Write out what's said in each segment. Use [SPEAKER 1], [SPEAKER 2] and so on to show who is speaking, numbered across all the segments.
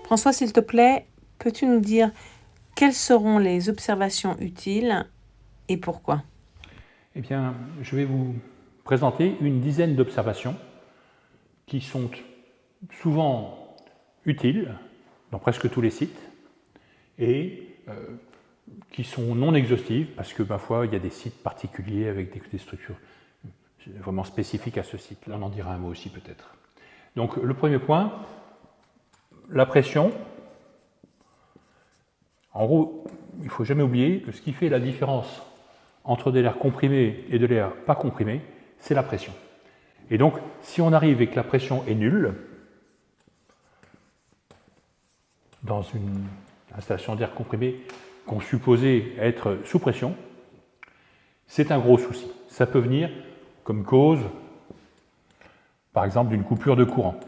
[SPEAKER 1] François, s'il te plaît, peux-tu nous dire quelles seront les observations utiles et pourquoi?
[SPEAKER 2] Eh bien, je vais vous présenter une dizaine d'observations qui sont souvent utiles dans presque tous les sites et qui sont non exhaustives parce que parfois il y a des sites particuliers avec des structures vraiment spécifiques à ce site. Là, on en dira un mot aussi peut-être. Donc le premier point, la pression. En gros, il ne faut jamais oublier que ce qui fait la différence entre de l'air comprimé et de l'air pas comprimé, c'est la pression. Et donc, si on arrive et que la pression est nulle, dans une installation d'air comprimé qu'on supposait être sous pression, c'est un gros souci. Ça peut venir comme cause, par exemple, d'une coupure de courant.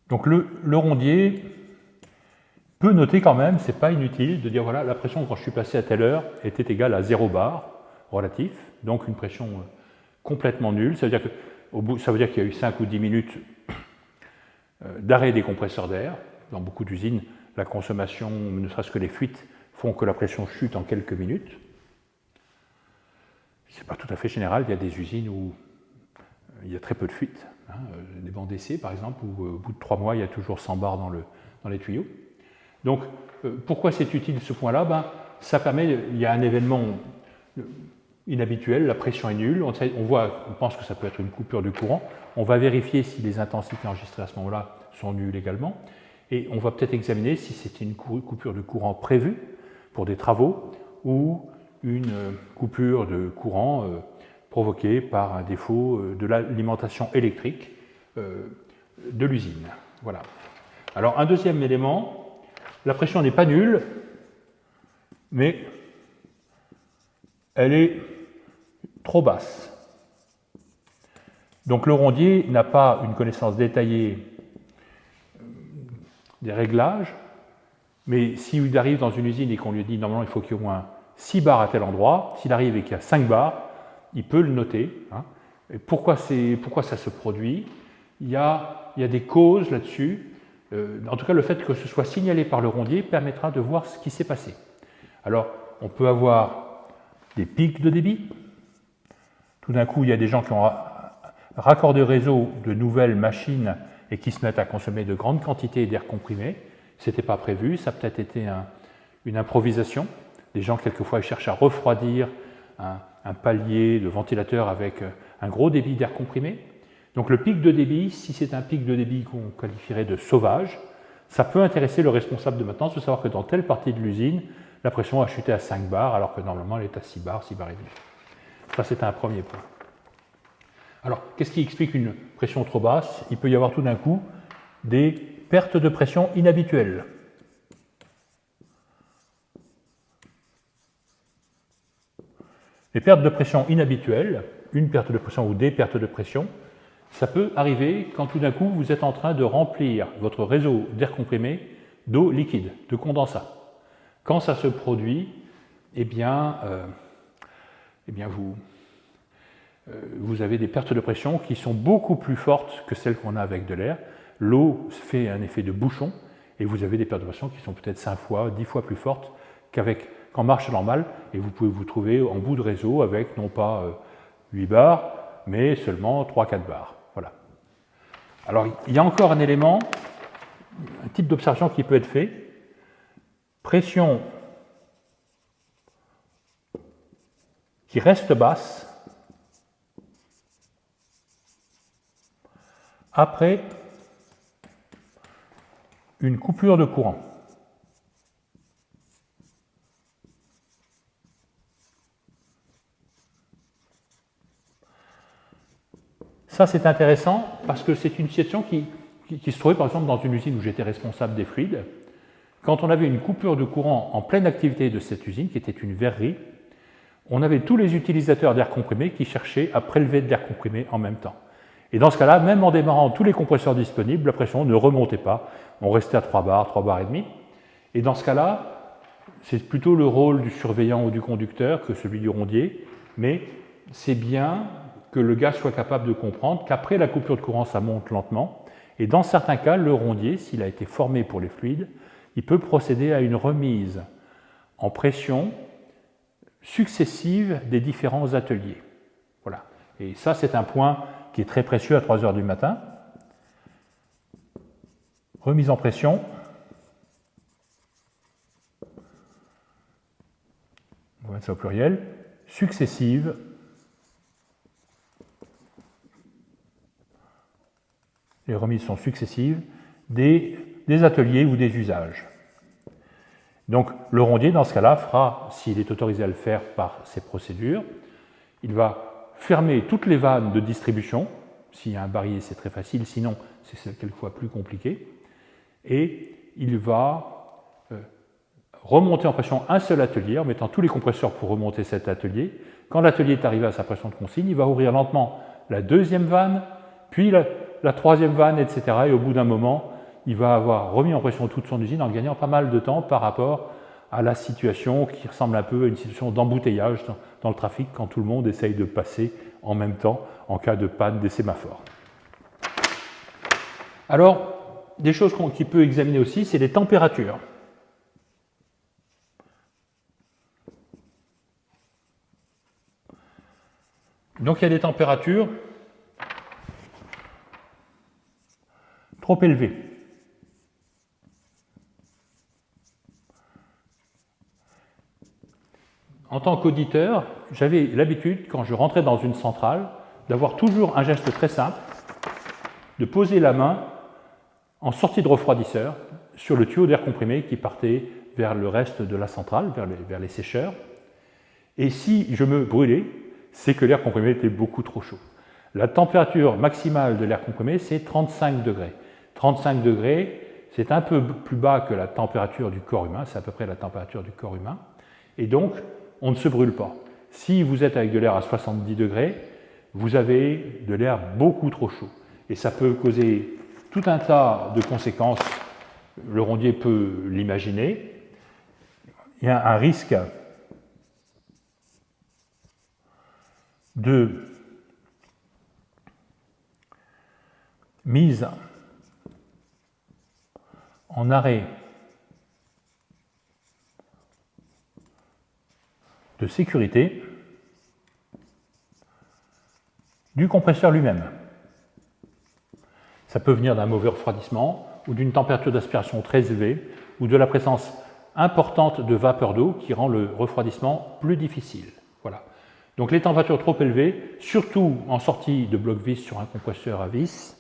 [SPEAKER 2] Donc le rondier peut noter quand même, c'est pas inutile de dire voilà, la pression quand je suis passé à telle heure était égale à 0 bar relatif, donc une pression complètement nulle. Ça veut dire qu'il y a eu 5 ou 10 minutes d'arrêt des compresseurs d'air. Dans beaucoup d'usines, la consommation, ne serait-ce que les fuites, font que la pression chute en quelques minutes. Ce n'est pas tout à fait général, il y a des usines où il y a très peu de fuites, des bancs d'essai par exemple, où au bout de 3 mois, il y a toujours 100 bars dans les tuyaux. Donc, pourquoi c'est utile ce point-là? Ça permet, il y a un événement inhabituel, la pression est nulle, on pense que ça peut être une coupure de courant, on va vérifier si les intensités enregistrées à ce moment-là sont nulles également, et on va peut-être examiner si c'est une coupure de courant prévue pour des travaux ou une coupure de courant provoquée par un défaut de l'alimentation électrique de l'usine. Voilà. Alors, un deuxième élément, la pression n'est pas nulle, mais elle est trop basse. Donc le rondier n'a pas une connaissance détaillée des réglages, mais s'il arrive dans une usine et qu'on lui dit normalement il faut qu'il y ait au moins 6 bars à tel endroit, s'il arrive et qu'il y a 5 bars, il peut le noter. Et pourquoi ça se produit? Il y a des causes là-dessus. En tout cas, le fait que ce soit signalé par le rondier permettra de voir ce qui s'est passé. Alors, on peut avoir des pics de débit. Tout d'un coup, il y a des gens qui ont raccordé au réseau de nouvelles machines et qui se mettent à consommer de grandes quantités d'air comprimé. Ce n'était pas prévu, ça a peut-être été une improvisation. Des gens, quelquefois, cherchent à refroidir un palier de ventilateur avec un gros débit d'air comprimé. Donc le pic de débit, si c'est un pic de débit qu'on qualifierait de sauvage, ça peut intéresser le responsable de maintenance de savoir que dans telle partie de l'usine, la pression a chuté à 5 bars alors que normalement elle est à 6 bars, 6 bars et demi. Ça c'est un premier point. Alors qu'est-ce qui explique une pression trop basse? Il peut y avoir tout d'un coup des pertes de pression inhabituelles. Les pertes de pression inhabituelles, une perte de pression ou des pertes de pression, ça peut arriver quand tout d'un coup vous êtes en train de remplir votre réseau d'air comprimé d'eau liquide, de condensat. Quand ça se produit, vous avez des pertes de pression qui sont beaucoup plus fortes que celles qu'on a avec de l'air. L'eau fait un effet de bouchon et vous avez des pertes de pression qui sont peut-être 5 fois, 10 fois plus fortes qu'en marche normale, et vous pouvez vous trouver en bout de réseau avec non pas 8 bars, mais seulement 3-4 bars. Voilà. Alors, il y a encore un élément, un type d'observation qui peut être fait. Pression qui reste basse après une coupure de courant. Ça, c'est intéressant parce que c'est une situation qui se trouvait par exemple dans une usine où j'étais responsable des fluides. Quand on avait une coupure de courant en pleine activité de cette usine, qui était une verrerie, on avait tous les utilisateurs d'air comprimé qui cherchaient à prélever de l'air comprimé en même temps. Et dans ce cas-là, même en démarrant tous les compresseurs disponibles, la pression ne remontait pas. On restait à 3 bars et demi. Et dans ce cas-là, c'est plutôt le rôle du surveillant ou du conducteur que celui du rondier, mais c'est bien que le gaz soit capable de comprendre qu'après la coupure de courant, ça monte lentement. Et dans certains cas, le rondier, s'il a été formé pour les fluides, il peut procéder à une remise en pression successive des différents ateliers. Voilà. Et ça, c'est un point qui est très précieux à 3 heures du matin. Remise en pression. On va mettre ça au pluriel. Successive. Les remises sont successives des ateliers ou des usages. Donc le rondier, dans ce cas-là, fera, s'il est autorisé à le faire par ces procédures, il va fermer toutes les vannes de distribution. S'il y a un barillet, c'est très facile, sinon c'est quelquefois plus compliqué. Et il va remonter en pression un seul atelier en mettant tous les compresseurs pour remonter cet atelier. Quand l'atelier est arrivé à sa pression de consigne, il va ouvrir lentement la deuxième vanne, puis la troisième vanne, etc. Et au bout d'un moment, il va avoir remis en pression toute son usine en gagnant pas mal de temps par rapport à la situation qui ressemble un peu à une situation d'embouteillage dans le trafic quand tout le monde essaye de passer en même temps en cas de panne des sémaphores. Alors, des choses qu'on peut examiner aussi, c'est les températures. Donc il y a des températures trop élevées. En tant qu'auditeur, j'avais l'habitude, quand je rentrais dans une centrale, d'avoir toujours un geste très simple, de poser la main en sortie de refroidisseur sur le tuyau d'air comprimé qui partait vers le reste de la centrale, vers les sécheurs. Et si je me brûlais, c'est que l'air comprimé était beaucoup trop chaud. La température maximale de l'air comprimé, c'est 35 degrés. 35 degrés, c'est un peu plus bas que la température du corps humain, c'est à peu près la température du corps humain. Et donc, on ne se brûle pas. Si vous êtes avec de l'air à 70 degrés, vous avez de l'air beaucoup trop chaud. Et ça peut causer tout un tas de conséquences. Le rondier peut l'imaginer. Il y a un risque de mise en arrêt de sécurité du compresseur lui-même. Ça peut venir d'un mauvais refroidissement ou d'une température d'aspiration très élevée ou de la présence importante de vapeur d'eau qui rend le refroidissement plus difficile. Voilà. Donc les températures trop élevées, surtout en sortie de bloc vis sur un compresseur à vis,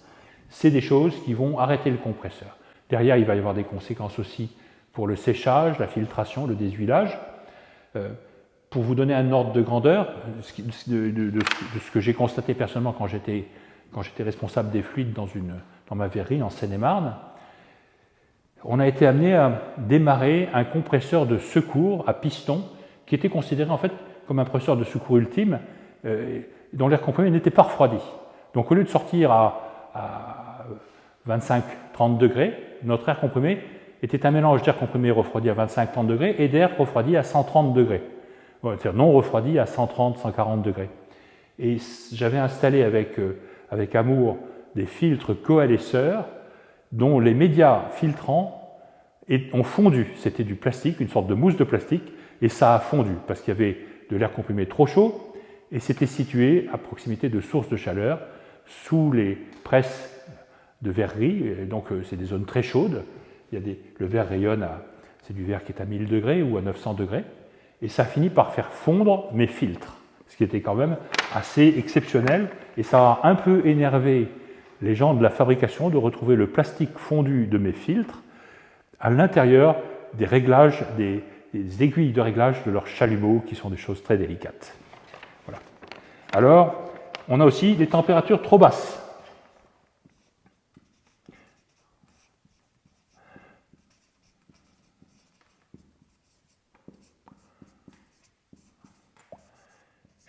[SPEAKER 2] c'est des choses qui vont arrêter le compresseur. Derrière, il va y avoir des conséquences aussi pour le séchage, la filtration, le déshuilage. Pour vous donner un ordre de grandeur de ce que j'ai constaté personnellement quand j'étais responsable des fluides dans ma verrerie en Seine-et-Marne, on a été amené à démarrer un compresseur de secours à piston qui était considéré en fait comme un compresseur de secours ultime dont l'air comprimé n'était pas refroidi. Donc au lieu de sortir à 25-30 degrés, notre air comprimé était un mélange d'air comprimé refroidi à 25-30 degrés et d'air refroidi à 130 degrés. C'est-à-dire non refroidi à 130-140 degrés. Et j'avais installé avec amour des filtres coalesceurs dont les médias filtrants ont fondu. C'était du plastique, une sorte de mousse de plastique, et ça a fondu parce qu'il y avait de l'air comprimé trop chaud et c'était situé à proximité de sources de chaleur sous les presses de verrerie. Donc c'est des zones très chaudes. Le verre rayonne, c'est du verre qui est à 1000 degrés ou à 900 degrés. Et ça finit par faire fondre mes filtres, ce qui était quand même assez exceptionnel. Et ça a un peu énervé les gens de la fabrication de retrouver le plastique fondu de mes filtres à l'intérieur des réglages, des aiguilles de réglage de leurs chalumeaux, qui sont des choses très délicates. Voilà. Alors, on a aussi des températures trop basses.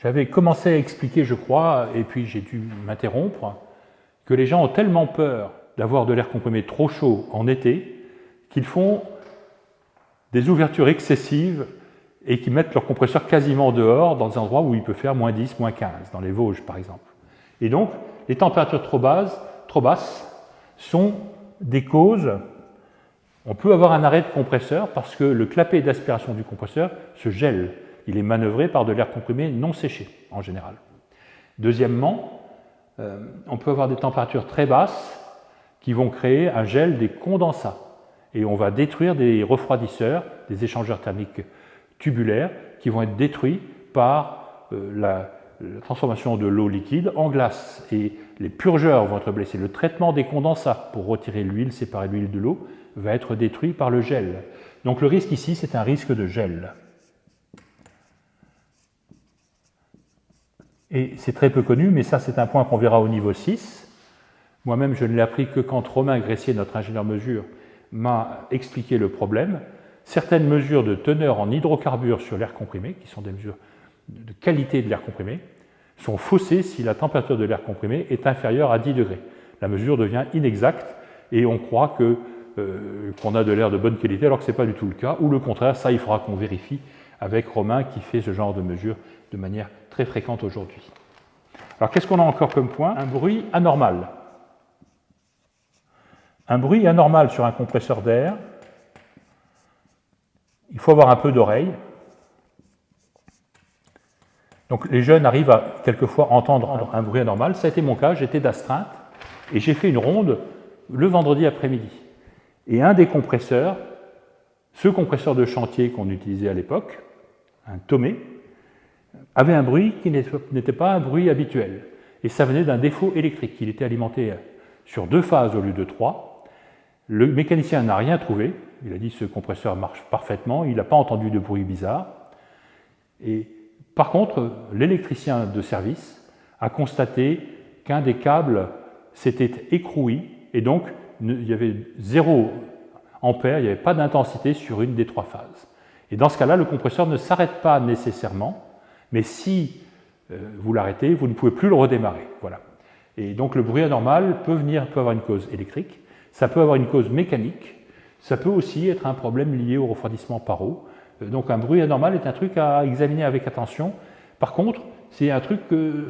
[SPEAKER 2] J'avais commencé à expliquer, je crois, et puis j'ai dû m'interrompre, que les gens ont tellement peur d'avoir de l'air comprimé trop chaud en été qu'ils font des ouvertures excessives et qu'ils mettent leur compresseur quasiment dehors dans des endroits où il peut faire moins 10, moins 15, dans les Vosges par exemple. Et donc, les températures trop basses sont des causes. On peut avoir un arrêt de compresseur parce que le clapet d'aspiration du compresseur se gèle. Il est manœuvré par de l'air comprimé non séché, en général. Deuxièmement, on peut avoir des températures très basses qui vont créer un gel des condensats. Et on va détruire des refroidisseurs, des échangeurs thermiques tubulaires, qui vont être détruits par la transformation de l'eau liquide en glace. Et les purgeurs vont être blessés. Le traitement des condensats pour retirer l'huile, séparer l'huile de l'eau, va être détruit par le gel. Donc le risque ici, c'est un risque de gel. Et c'est très peu connu, mais ça c'est un point qu'on verra au niveau 6. Moi-même, je ne l'ai appris que quand Romain Gressier, notre ingénieur mesure, m'a expliqué le problème. Certaines mesures de teneur en hydrocarbures sur l'air comprimé, qui sont des mesures de qualité de l'air comprimé, sont faussées si la température de l'air comprimé est inférieure à 10 degrés. La mesure devient inexacte et on croit qu'on a de l'air de bonne qualité alors que ce n'est pas du tout le cas, ou le contraire, ça il faudra qu'on vérifie avec Romain qui fait ce genre de mesure de manière très fréquente aujourd'hui. Alors qu'est-ce qu'on a encore comme point? Un bruit anormal. Un bruit anormal sur un compresseur d'air, il faut avoir un peu d'oreille. Donc les jeunes arrivent à quelquefois entendre un bruit anormal. Ça a été mon cas, j'étais d'astreinte et j'ai fait une ronde le vendredi après-midi. Et un des compresseurs, ce compresseur de chantier qu'on utilisait à l'époque, un Tomé, avait un bruit qui n'était pas un bruit habituel. Et ça venait d'un défaut électrique. Il était alimenté sur 2 phases au lieu de 3. Le mécanicien n'a rien trouvé. Il a dit ce compresseur marche parfaitement. Il n'a pas entendu de bruit bizarre. Et par contre, l'électricien de service a constaté qu'un des câbles s'était écroué et donc il y avait 0 ampère, il n'y avait pas d'intensité sur une des 3 phases. Et dans ce cas-là, le compresseur ne s'arrête pas nécessairement, mais si vous l'arrêtez, vous ne pouvez plus le redémarrer. Voilà. Et donc le bruit anormal peut avoir une cause électrique, ça peut avoir une cause mécanique, ça peut aussi être un problème lié au refroidissement par eau. Donc un bruit anormal est un truc à examiner avec attention. Par contre, c'est un truc que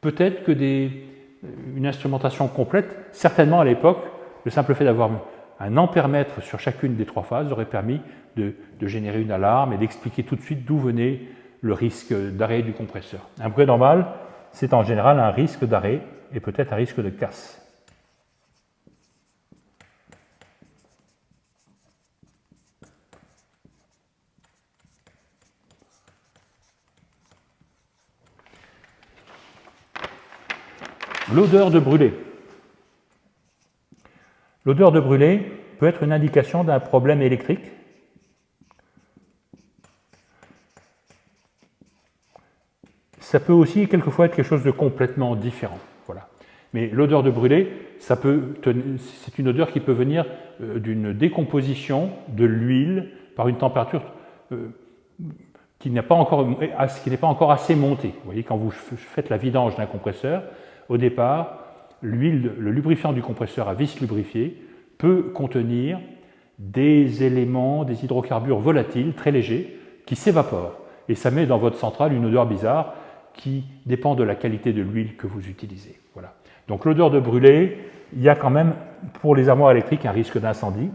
[SPEAKER 2] peut-être que une instrumentation complète, certainement à l'époque, le simple fait d'avoir un ampèremètre sur chacune des 3 phases aurait permis de générer une alarme et d'expliquer tout de suite d'où venait le risque d'arrêt du compresseur. Un bruit anormal, c'est en général un risque d'arrêt et peut-être un risque de casse. L'odeur de brûlé. L'odeur de brûlé peut être une indication d'un problème électrique. Ça peut aussi quelquefois être quelque chose de complètement différent. Voilà. Mais l'odeur de brûlé, c'est une odeur qui peut venir d'une décomposition de l'huile par une température qui n'est pas encore assez montée. Vous voyez, quand vous faites la vidange d'un compresseur, au départ, l'huile, le lubrifiant du compresseur à vis lubrifié peut contenir des éléments, des hydrocarbures volatiles très légers qui s'évaporent. Et ça met dans votre centrale une odeur bizarre qui dépend de la qualité de l'huile que vous utilisez. Voilà. Donc l'odeur de brûlé, il y a quand même pour les armoires électriques un risque d'incendie.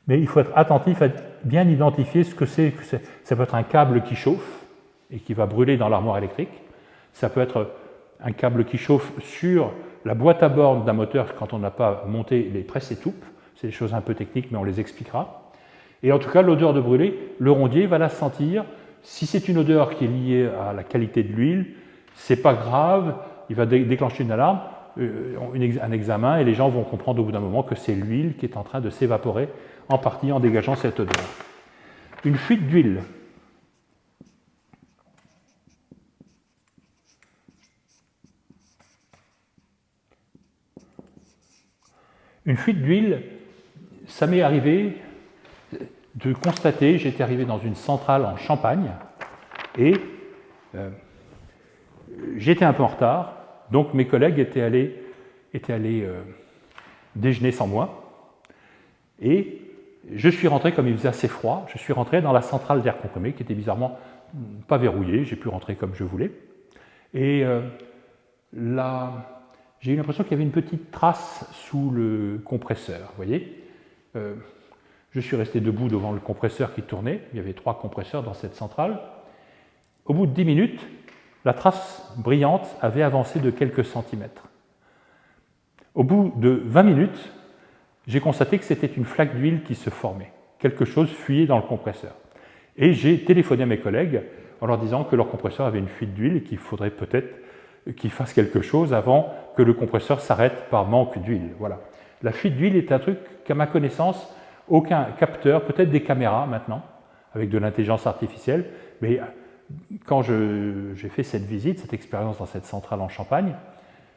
[SPEAKER 2] Mais il faut être attentif à bien identifier ce que c'est. Ça peut être un câble qui chauffe et qui va brûler dans l'armoire électrique. Ça peut être un câble qui chauffe sur la boîte à bornes d'un moteur quand on n'a pas monté les presses et toupes. C'est des choses un peu techniques, mais on les expliquera. Et en tout cas, l'odeur de brûlé, le rondier va la sentir. Si c'est une odeur qui est liée à la qualité de l'huile, c'est pas grave, il va déclencher une alarme, un examen, et les gens vont comprendre au bout d'un moment que c'est l'huile qui est en train de s'évaporer, en partie en dégageant cette odeur. Une fuite d'huile. Une fuite d'huile, ça m'est arrivé de constater, j'étais arrivé dans une centrale en Champagne et j'étais un peu en retard, donc mes collègues étaient allés déjeuner sans moi et je suis rentré, comme il faisait assez froid, je suis rentré dans la centrale d'air comprimé qui était bizarrement pas verrouillé, j'ai pu rentrer comme je voulais. Et là, j'ai eu l'impression qu'il y avait une petite trace sous le compresseur, vous voyez. Je suis resté debout devant le compresseur qui tournait, il y avait 3 compresseurs dans cette centrale. Au bout de 10 minutes, la trace brillante avait avancé de quelques centimètres. Au bout de 20 minutes, j'ai constaté que c'était une flaque d'huile qui se formait. Quelque chose fuyait dans le compresseur. Et j'ai téléphoné à mes collègues en leur disant que leur compresseur avait une fuite d'huile et qu'il faudrait peut-être qu'ils fassent quelque chose avant que le compresseur s'arrête par manque d'huile. Voilà. La fuite d'huile est un truc qu'à ma connaissance, aucun capteur, peut-être des caméras maintenant, avec de l'intelligence artificielle, mais quand j'ai fait cette visite, cette expérience dans cette centrale en Champagne,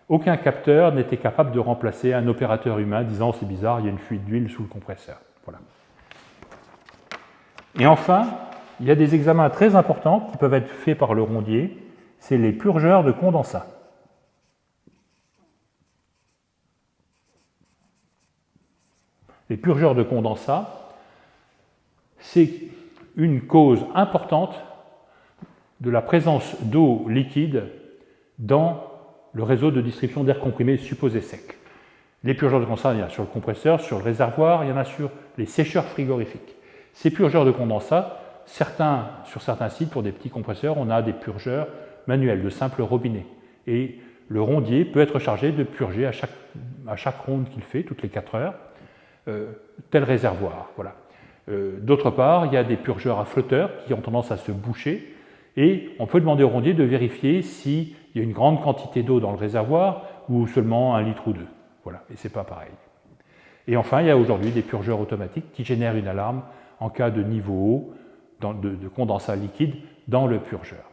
[SPEAKER 2] aucun capteur n'était capable de remplacer un opérateur humain disant c'est bizarre, il y a une fuite d'huile sous le compresseur. Voilà. Et enfin, il y a des examens très importants qui peuvent être faits par le rondier, c'est les purgeurs de condensat. Les purgeurs de condensat, c'est une cause importante de la présence d'eau liquide dans le réseau de distribution d'air comprimé supposé sec. Les purgeurs de condensat, il y en a sur le compresseur, sur le réservoir, il y en a sur les sécheurs frigorifiques. Ces purgeurs de condensat, sur certains sites, pour des petits compresseurs, on a des purgeurs manuels, de simples robinets. Et le rondier peut être chargé de purger à chaque ronde qu'il fait, toutes les 4 heures, tel réservoir. Voilà. D'autre part, il y a des purgeurs à flotteurs qui ont tendance à se boucher, et on peut demander au rondier de vérifier s'il y a une grande quantité d'eau dans le réservoir ou seulement 1 litre ou 2. Voilà, et ce n'est pas pareil. Et enfin, il y a aujourd'hui des purgeurs automatiques qui génèrent une alarme en cas de niveau haut de condensat liquide dans le purgeur.